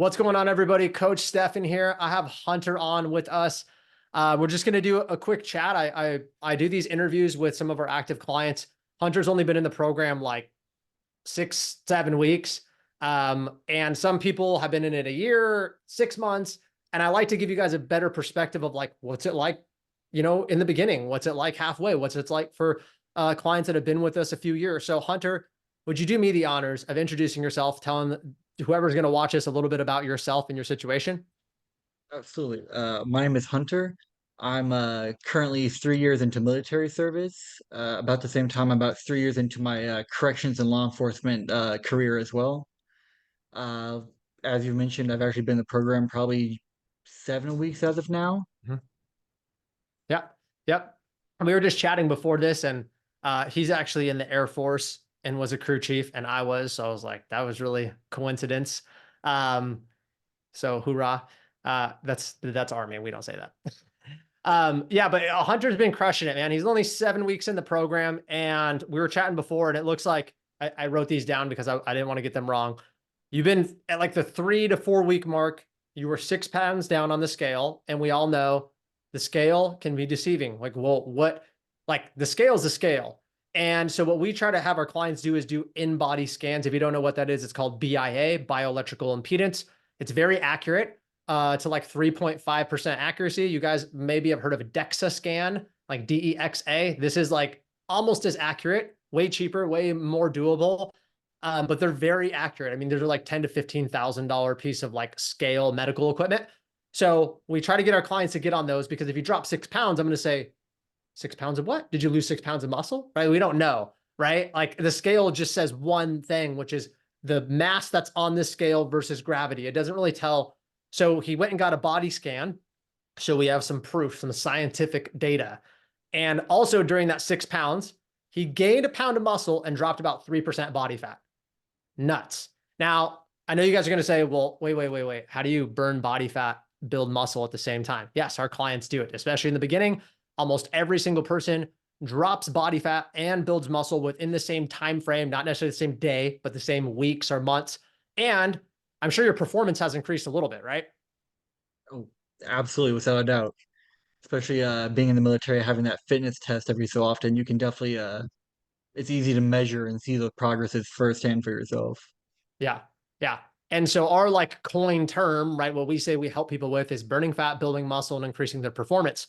What's going on, everybody? Coach Stefan here. I have Hunter on with us. We're just going to do a quick chat. I do these interviews with some of our active clients. Hunter's only been in the program like 6-7 weeks. And some people have been in it a year, 6 months. And I like to give you guys a better perspective of like, what's it like, in the beginning? What's it like halfway? What's it like for clients that have been with us a few years? So Hunter, would you do me the honors of introducing yourself, telling whoever's going to watch us a little bit about yourself and your situation? Absolutely. My name is Hunter. I'm currently 3 years into military service. About the same time, I'm about 3 years into my corrections and law enforcement career as well. Uh, as you mentioned, I've actually been in the program probably 7 weeks as of now. Mhm. Yeah. Yep. And we were just chatting before this, and he's actually in the Air Force and was a crew chief, and I was. So I was like, that was really coincidence. Um, so hoorah. That's Army. We don't say that. Yeah, but Hunter's been crushing it, man. He's only 7 weeks in the program, and we were chatting before, and it looks like I wrote these down because I didn't want to get them wrong. You've been at like the 3 to 4 week mark. You were 6 pounds down on the scale, and we all know the scale can be deceiving. Like, well, like the scale is the scale. And so what we try to have our clients do is do in-body scans. If you don't know what that is, it's called BIA, bioelectrical impedance. It's very accurate, to like 3.5% accuracy. You guys maybe have heard of a DEXA scan, like DEXA. This is like almost as accurate, way cheaper, way more doable. But they're very accurate. I mean, they're like $10,000 to $15,000 piece of like scale medical equipment. So we try to get our clients to get on those, because if you drop 6 pounds, I'm going to say, 6 pounds of what? Did you lose 6 pounds of muscle? Right? We don't know. Right? Like the scale just says one thing, which is the mass that's on this scale versus gravity. It doesn't really tell. So he went and got a body scan. So we have some proof, some scientific data. And also during that 6 pounds, he gained a pound of muscle and dropped about 3% body fat. Nuts. Now, I know you guys are going to say, well, wait. How do you burn body fat, build muscle at the same time? Yes, our clients do it, especially in the beginning. Almost every single person drops body fat and builds muscle within the same time frame, not necessarily the same day, but the same weeks or months. And I'm sure your performance has increased a little bit, right? Oh, absolutely, without a doubt. Especially being in the military, having that fitness test every so often, you can definitely it's easy to measure and see the progresses firsthand for yourself. Yeah. Yeah. And so our like coin term, right? What we say we help people with is burning fat, building muscle, and increasing their performance.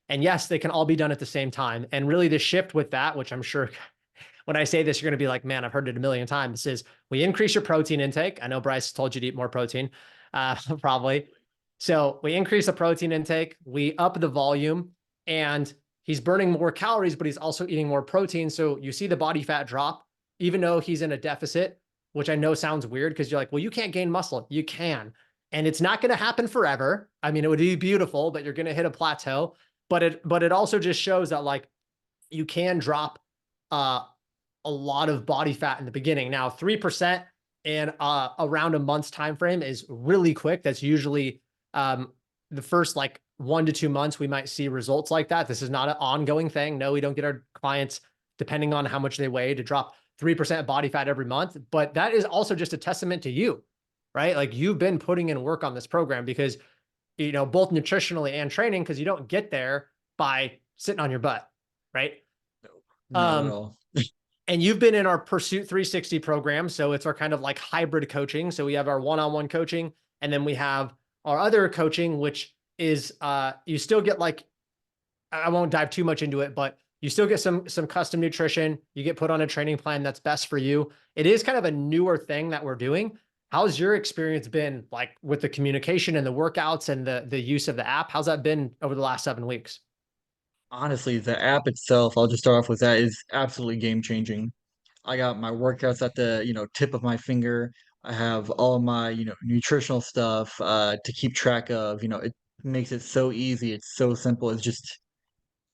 And yes, they can all be done at the same time. And really the shift with that, which I'm sure when I say this, you're going to be like, man, I've heard it a million times, is we increase your protein intake. I know Bryce told you to eat more protein, probably. So we increase the protein intake, we up the volume, and he's burning more calories, but he's also eating more protein. So you see the body fat drop, even though he's in a deficit, which I know sounds weird because you're like, well, you can't gain muscle. You can. And it's not going to happen forever. I mean, it would be beautiful, but you're going to hit a plateau. But it also just shows that like you can drop uh, a lot of body fat in the beginning. Now, 3% in around a month's time frame is really quick. That's usually the first like 1 to 2 months we might see results like that. This is not an ongoing thing. No, we don't get our clients, depending on how much they weigh, to drop 3% body fat every month. But that is also just a testament to you, right? Like you've been putting in work on this program, because both nutritionally and training, because you don't get there by sitting on your butt, right? No, not at Um, all. and you've been in our Pursuit 360 program. So it's our kind of like hybrid coaching. So we have our one-on-one coaching, and then we have our other coaching, which is you still get like, I won't dive too much into it, but you still get some custom nutrition. You get put on a training plan that's best for you. It is kind of a newer thing that we're doing. How's your experience been like with the communication and the workouts and the use of the app? How's that been over the last 7 weeks? Honestly, the app itself, I'll just start off with that, is absolutely game changing. I got my workouts at the, tip of my finger. I have all of my, nutritional stuff to keep track of. It makes it so easy. It's so simple. It's just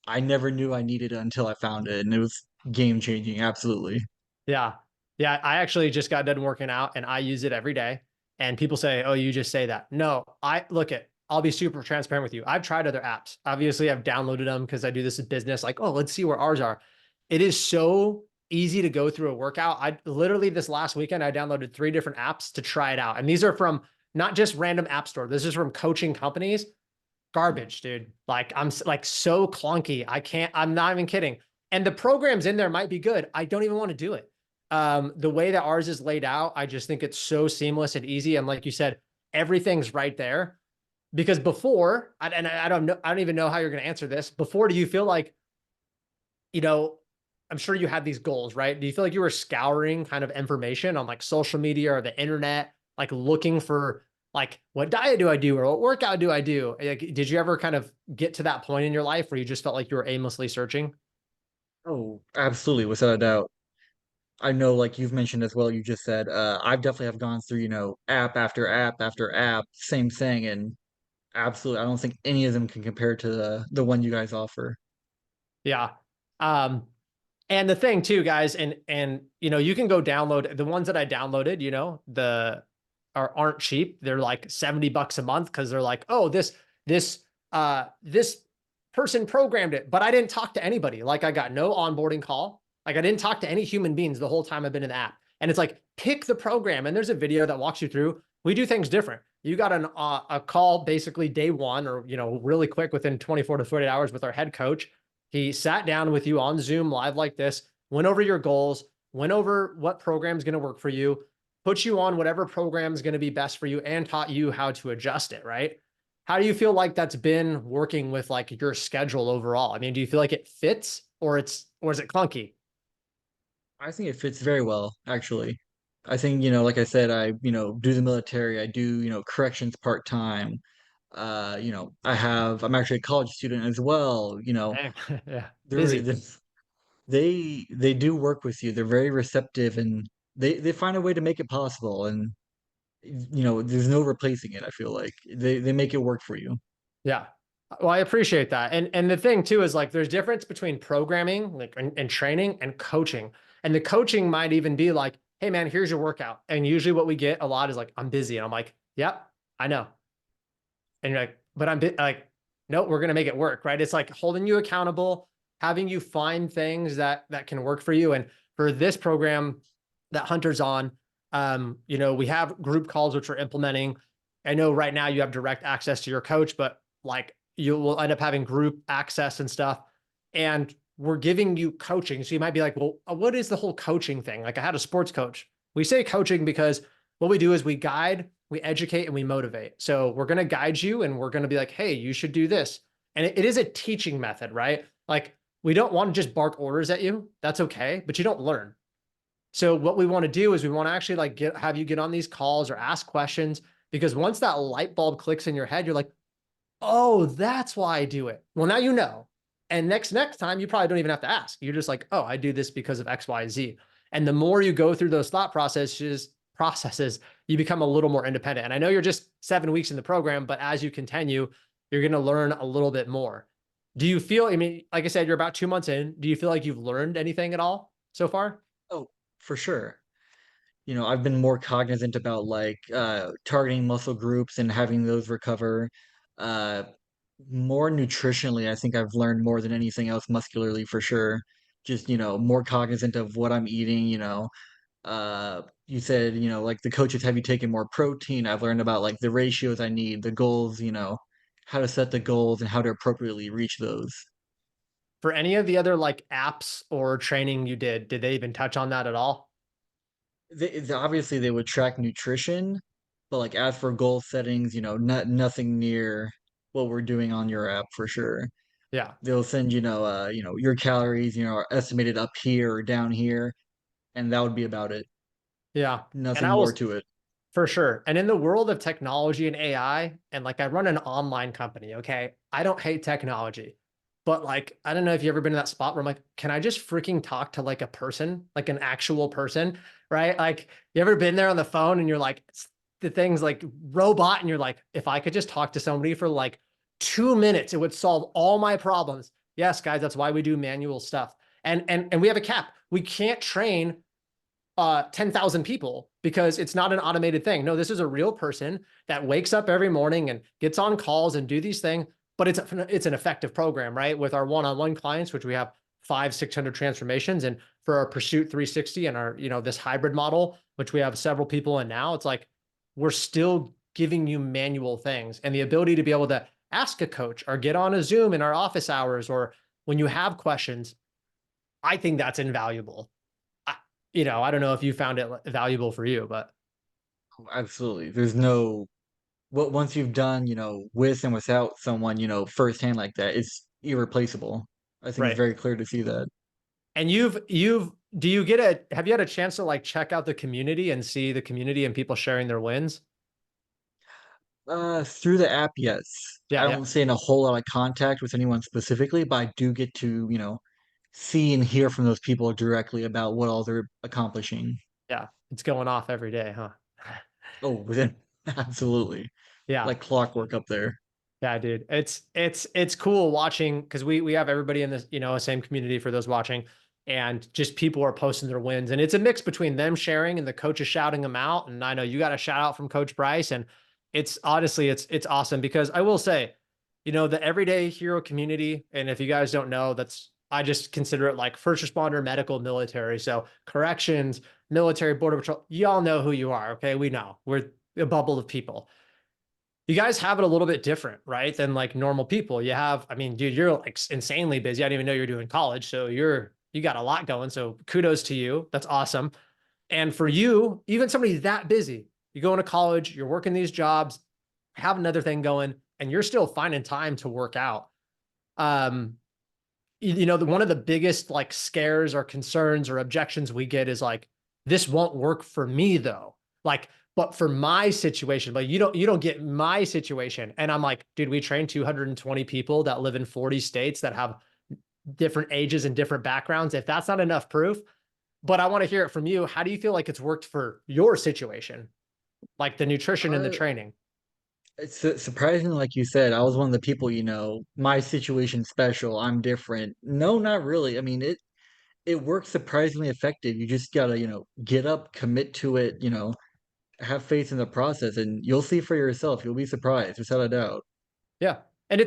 I never knew I needed it until I found it, and it was game changing. Absolutely. Yeah. Yeah. I actually just got done working out and I use it every day. And people say, oh, you just say that. No, I'll be super transparent with you. I've tried other apps. Obviously, I've downloaded them because I do this in business. Like, oh, let's see where ours are. It is so easy to go through a workout. I literally this last weekend, I downloaded 3 different apps to try it out. And these are from not just random app store. This is from coaching companies. Garbage, dude. Like like so clunky. I'm not even kidding. And the programs in there might be good. I don't even want to do it. The way that ours is laid out, I just think it's so seamless and easy. And like you said, everything's right there. Because before, and I don't know, I don't even know how you're going to answer this. Before, do you feel like, you know, I'm sure you had these goals, right? Do you feel like you were scouring kind of information on like social media or the internet, like looking for like what diet do I do or what workout do I do? Like, did you ever kind of get to that point in your life where you just felt like you were aimlessly searching? Oh, absolutely, without a doubt. I know, like you've mentioned as well, you just said, I've definitely have gone through, app after app after app, same thing, and absolutely, I don't think any of them can compare to the one you guys offer. Yeah. Um, And the thing too, guys, and you can go download the ones that I downloaded, the aren't cheap. They're like $70 a month because they're like, oh, this person programmed it, but I didn't talk to anybody. Like I got no onboarding call. Like I didn't talk to any human beings the whole time I've been in the app. And it's like, pick the program. And there's a video that walks you through. We do things different. You got a call basically day one or, really quick within 24 to 48 hours with our head coach. He sat down with you on Zoom live like this, went over your goals, went over what program is going to work for you, put you on whatever program is going to be best for you, and taught you how to adjust it, right? How do you feel like that's been working with like your schedule overall? I mean, do you feel like it fits or is it clunky? I think it fits very well, actually. I think, like I said, do the military, I do, corrections part-time. I'm actually a college student as well, Dang. Yeah. they're, Busy. they're- they do work with you. They're very receptive and they find a way to make it possible. And, there's no replacing it, I feel like. They make it work for you. Yeah. Well, I appreciate that. And the thing too is like there's difference between programming like and training and coaching. And the coaching might even be like, hey man, here's your workout. And usually what we get a lot is like, I'm busy. And I'm like, yep, I know. And you're like, but like, no, we're gonna make it work, right? It's like holding you accountable, having you find things that can work for you. And for this program that Hunter's on, we have group calls which we're implementing. I know right now you have direct access to your coach, but like you will end up having group access and stuff. And we're giving you coaching. So you might be like, well, what is the whole coaching thing? Like I had a sports coach. We say coaching because what we do is we guide, we educate, and we motivate. So we're going to guide you and we're going to be like, hey, you should do this. And it is a teaching method, right? Like we don't want to just bark orders at you. That's okay, but you don't learn. So what we want to do is we want to actually like have you get on these calls or ask questions because once that light bulb clicks in your head, you're like, oh, that's why I do it. Well, now you know. And next time, you probably don't even have to ask. You're just like, oh, I do this because of X, Y, Z. And the more you go through those thought processes, you become a little more independent. And I know you're just 7 weeks in the program, but as you continue, you're going to learn a little bit more. Do you feel, I mean, like I said, you're about 2 months in. Do you feel like you've learned anything at all so far? Oh, for sure. I've been more cognizant about like targeting muscle groups and having those recover. Uh, More nutritionally, I think I've learned more than anything else muscularly for sure. Just, more cognizant of what I'm eating, you said, like the coaches have you taken more protein. I've learned about like the ratios I need, the goals, how to set the goals and how to appropriately reach those. For any of the other like apps or training you did they even touch on that at all? Obviously they would track nutrition, but like as for goal settings, nothing near what we're doing on your app for sure. Yeah. They'll send your calories, are estimated up here or down here, and that would be about it. Yeah. And Nothing I will, more to it. for sure. And in the world of technology and AI, and like I run an online company, okay? I don't hate technology, but like, I don't know if you've ever been in that spot where I'm like, can I just freaking talk to like a person, like an actual person, right? Like, you ever been there on the phone and you're like, the thing's like robot, and you're like, if I could just talk to somebody for like 2 minutes, it would solve all my problems. Yes, guys, that's why we do manual stuff. And we have a cap. We can't train 10,000 people because it's not an automated thing. No, this is a real person that wakes up every morning and gets on calls and do these things, but it's an effective program, right? With our one-on-one clients, which we have 600 transformations, and for our Pursuit 360 and our, this hybrid model, which we have several people in now, it's like we're still giving you manual things, and the ability to be able to ask a coach or get on a Zoom in our office hours or when you have questions, I think that's invaluable. I, I don't know if you found it valuable for you, but Oh, absolutely. There's no what once you've done, with and without someone, firsthand like that, it's irreplaceable. I think it's right. very clear to see that. And do you have you had a chance to like check out the community and see the community and people sharing their wins? Through the app, yes. Yeah, I yeah, don't stay in a whole lot of contact with anyone specifically, but I do get to, see and hear from those people directly about what all they're accomplishing. yeah. It's going off every day, huh? Oh, within absolutely. Yeah. Like clockwork up there. Yeah, dude. It's cool watching because we have everybody in this, same community for those watching, and just people are posting their wins. And it's a mix between them sharing and the coaches shouting them out. And I know you got a shout out from Coach Bryce. And it's honestly it's awesome because I will say, the everyday hero community, and if you guys don't know, that's I just consider it like first responder, medical, military. So corrections, military, border patrol, you all know who you are. Okay. We know we're a bubble of people. You guys have it a little bit different, right? Than like normal people. You have, I mean, dude, you're like insanely busy. I didn't even know you're doing college. So you got a lot going. So kudos to you. That's awesome. And for you, even somebody that busy, you go into college, you're working these jobs, have another thing going, and you're still finding time to work out. Um, one of the biggest like scares or concerns or objections we get is like, this won't work for me though. Like, but for my situation, but you don't get my situation. And I'm like, dude, we train 220 people that live in 40 states that have different ages and different backgrounds. If that's not enough proof, but I want to hear it from you. How do you feel like it's worked for your situation? Like the nutrition and the Uh, training? it's surprisingly, like you said, I was one of the people, my situation special, I'm different. No, not really. I mean, it works surprisingly effective. You just gotta, get up, commit to it, have faith in the process, and you'll see for yourself. You'll be surprised, without a doubt. Yeah. And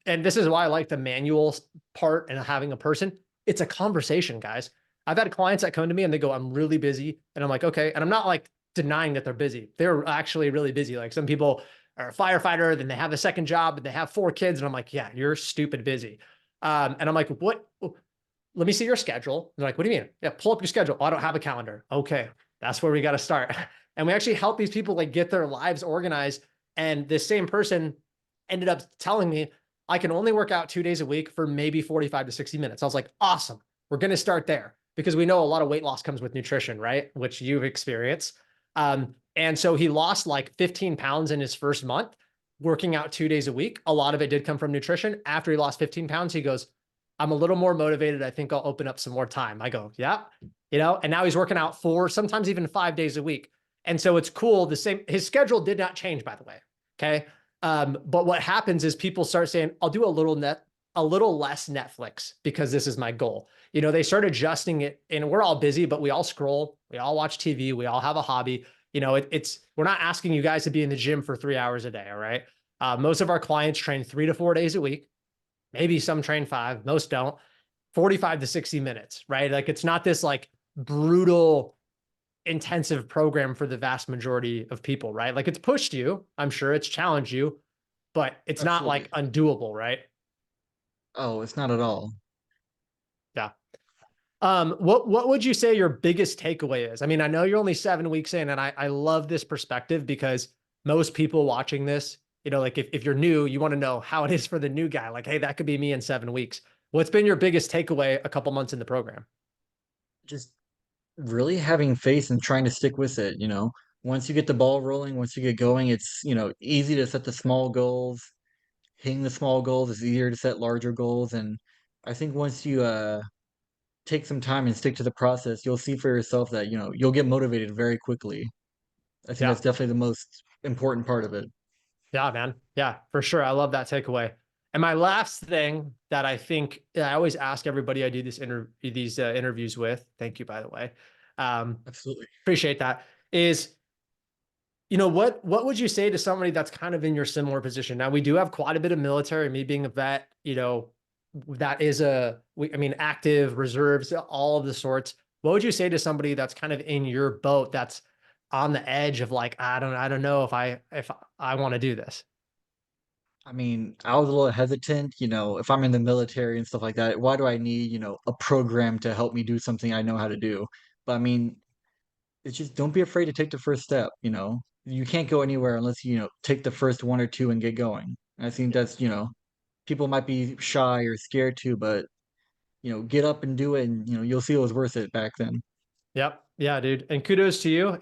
and this is why I like the manual part and having a person. It's a conversation, guys. I've had clients that come to me and they go, I'm really busy. And I'm like, okay. And I'm not like denying that they're busy. They're actually really busy. Like some people are a firefighter, then they have a second job and they have 4 kids. And I'm like, yeah, you're stupid busy. And I'm like, what? Let me see your schedule. They're like, what do you mean? Yeah, pull up your schedule. Oh, I don't have a calendar. Okay. That's where we got to start. And we actually help these people like get their lives organized. And this same person ended up telling me I can only work out 2 days a week for maybe 45 to 60 minutes. I was like, awesome. We're going to start there because we know a lot of weight loss comes with nutrition, right? Which you've experienced. And so he lost like 15 pounds in his first month working out 2 days a week. A lot of it did come from nutrition. After he lost 15 pounds, he goes, I'm a little more motivated. I think I'll open up some more time. I go, yeah, and now he's working out 4, sometimes even 5 days a week. And so it's cool. His schedule did not change, by the way. Okay. But what happens is people start saying, I'll do a little less Netflix because this is my goal. They start adjusting it and we're all busy, but we all scroll, we all watch TV, we all have a hobby. We're not asking you guys to be in the gym for 3 hours a day. All right. Most of our clients train 3 to 4 days a week. Maybe some train 5, most don't. 45 to 60 minutes, right? Like it's not this like brutal intensive program for the vast majority of people, right? Like it's pushed you, I'm sure it's challenged you, but it's not Absolutely. like undoable, right? Oh, it's not at all. Yeah. What would you say your biggest takeaway is? I mean, I know you're only 7 weeks in, and I love this perspective because most people watching this, like if you're new, you want to know how it is for the new guy. Like, hey, that could be me in 7 weeks. What's been your biggest takeaway a couple months in the program? Just really having faith and trying to stick with it. Once you get the ball rolling, once you get going, it's, easy to set the small goals. Hitting the small goals is easier to set larger goals. And I think once you take some time and stick to the process, you'll see for yourself that, you'll get motivated very quickly. I think Yeah. that's definitely the most important part of it. Yeah, man. Yeah, for sure. I love that takeaway. And my last thing that I think I always ask everybody I do these interviews with, thank you, by the way. Absolutely. Appreciate that. Is what would you say to somebody that's kind of in your similar position? Now we do have quite a bit of military. Me being a vet, that is I mean, active reserves, all of the sorts. What would you say to somebody that's kind of in your boat that's on the edge of like, I don't know if I want to do this. I mean, I was a little hesitant, if I'm in the military and stuff like that, why do I need, a program to help me do something I know how to do? But I mean, it's just don't be afraid to take the first step. You can't go anywhere unless take the first one or two and get going. And I think that's, people might be shy or scared too, but get up and do it and you'll see it was worth it back then. Yep. Yeah, dude. And kudos to you.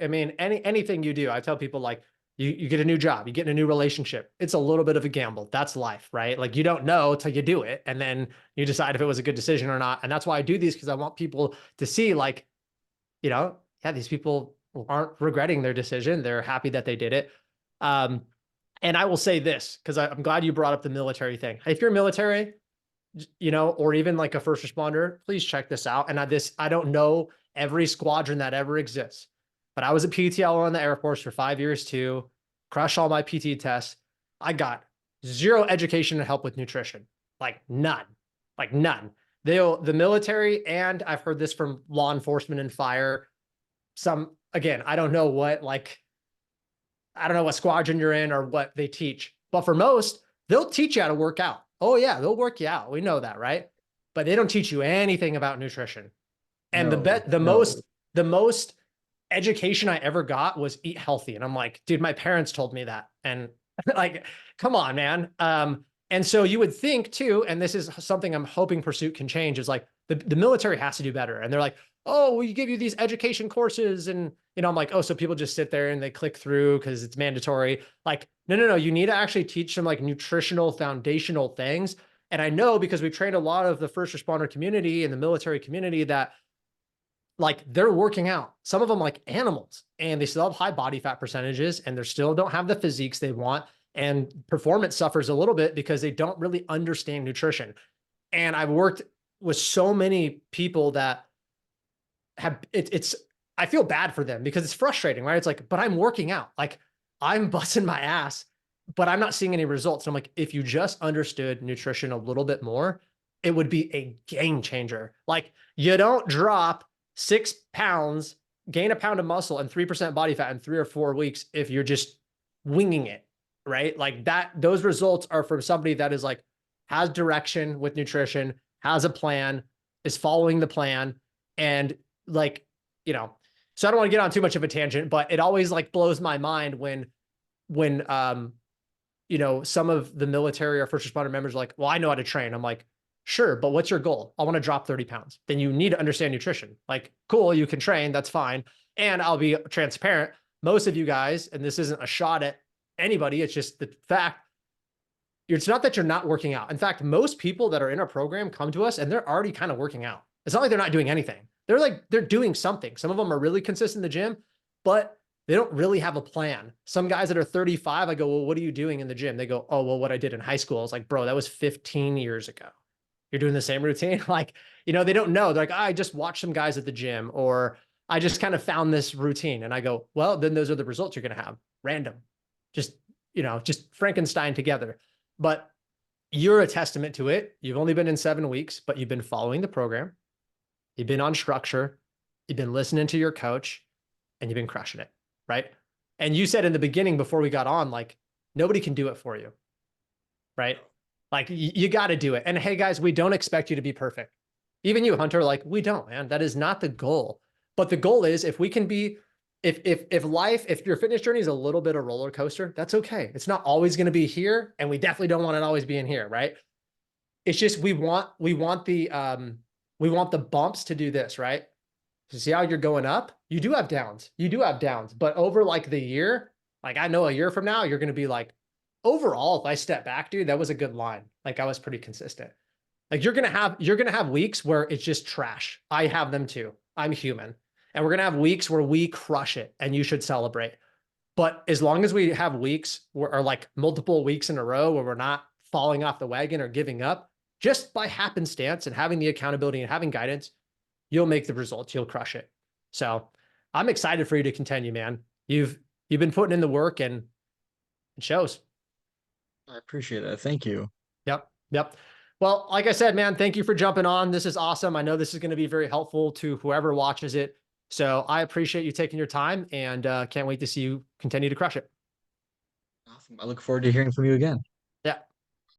I mean, anything you do, I tell people like you get a new job, you get in a new relationship. It's a little bit of a gamble. That's life, right? Like you don't know till you do it. And then you decide if it was a good decision or not. And that's why I do these because I want people to see like, yeah, these people aren't regretting their decision. They're happy that they did it. Um, and I will say this, because I'm glad you brought up the military thing. If you're military, or even like a first responder, please check this out. And I don't know every squadron that ever exists, but I was a PTL in the Air Force for 5 years too, crushed all my PT tests. I got zero education to help with nutrition, like none. The military, and I've heard this from law enforcement and fire. Again, I don't know what squadron you're in or what they teach, but for most, they'll teach you how to work out. Oh yeah, they'll work you out. We know that, right? But they don't teach you anything about nutrition. And No, the no. most education I ever got was eat healthy. And I'm like, dude, my parents told me that. And like, come on, man. And so you would think too, and this is something I'm hoping Pursuit can change, is like the military has to do better. And they're like, oh, we give you these education courses. And, I'm like, oh, so people just sit there and they click through because it's mandatory. Like, no. You need to actually teach them like nutritional foundational things. And I know because we trained a lot of the first responder community and the military community that like they're working out, some of them like animals, and they still have high body fat percentages and they still don't have the physiques they want. And performance suffers a little bit because they don't really understand nutrition. And I've worked with so many people that it's I feel bad for them because it's frustrating, right? It's like, but I'm working out, like I'm busting my ass, but I'm not seeing any results. And I'm like, if you just understood nutrition a little bit more, it would be a game changer. Like you don't drop 6 pounds, gain a pound of muscle and 3% body fat in 3 or 4 weeks if you're just winging it, right? Like that, those results are from somebody that is like, has direction with nutrition, has a plan, is following the plan. And like, so I don't want to get on too much of a tangent, but it always like blows my mind when some of the military or first responder members are like, well, I know how to train. I'm like, sure, but what's your goal? I want to drop 30 pounds. Then you need to understand nutrition. Like, cool, you can train, that's fine. And I'll be transparent. Most of you guys, and this isn't a shot at anybody, it's just the fact, it's not that you're not working out. In fact, most people that are in our program come to us and they're already kind of working out. It's not like they're not doing anything. They're doing something. Some of them are really consistent in the gym, but they don't really have a plan. Some guys that are 35, I go, well, what are you doing in the gym? They go, oh, well, what I did in high school. I was like, bro, that was 15 years ago. You're doing the same routine. Like, they don't know. They're like, I just watched some guys at the gym, or I just kind of found this routine. And I go, well, then those are the results you're going to have. Random, just, just Frankenstein together. But you're a testament to it. You've only been in 7 weeks, but you've been following the program. You've been on structure. You've been listening to your coach, and you've been crushing it, right? And you said in the beginning before we got on, like, nobody can do it for you, right? Like, you got to do it. And hey, guys, we don't expect you to be perfect. Even you, Hunter, like, we don't, man. That is not the goal. But the goal is if we can be, if your fitness journey is a little bit of roller coaster, that's okay. It's not always going to be here, and we definitely don't want it always being here, right? It's just we want the bumps to do this, right? To see how you're going up. You do have downs. But over like the year, like I know a year from now, you're going to be like, overall, if I step back, dude, that was a good line. Like I was pretty consistent. Like you're going to have weeks where it's just trash. I have them too. I'm human. And we're going to have weeks where we crush it and you should celebrate. But as long as we have weeks or like multiple weeks in a row where we're not falling off the wagon or giving up, just by happenstance and having the accountability and having guidance, you'll make the results. You'll crush it. So I'm excited for you to continue, man. You've been putting in the work and it shows. I appreciate that. Thank you. Yep. Well, like I said, man, thank you for jumping on. This is awesome. I know this is going to be very helpful to whoever watches it. So I appreciate you taking your time and can't wait to see you continue to crush it. Awesome. I look forward to hearing from you again.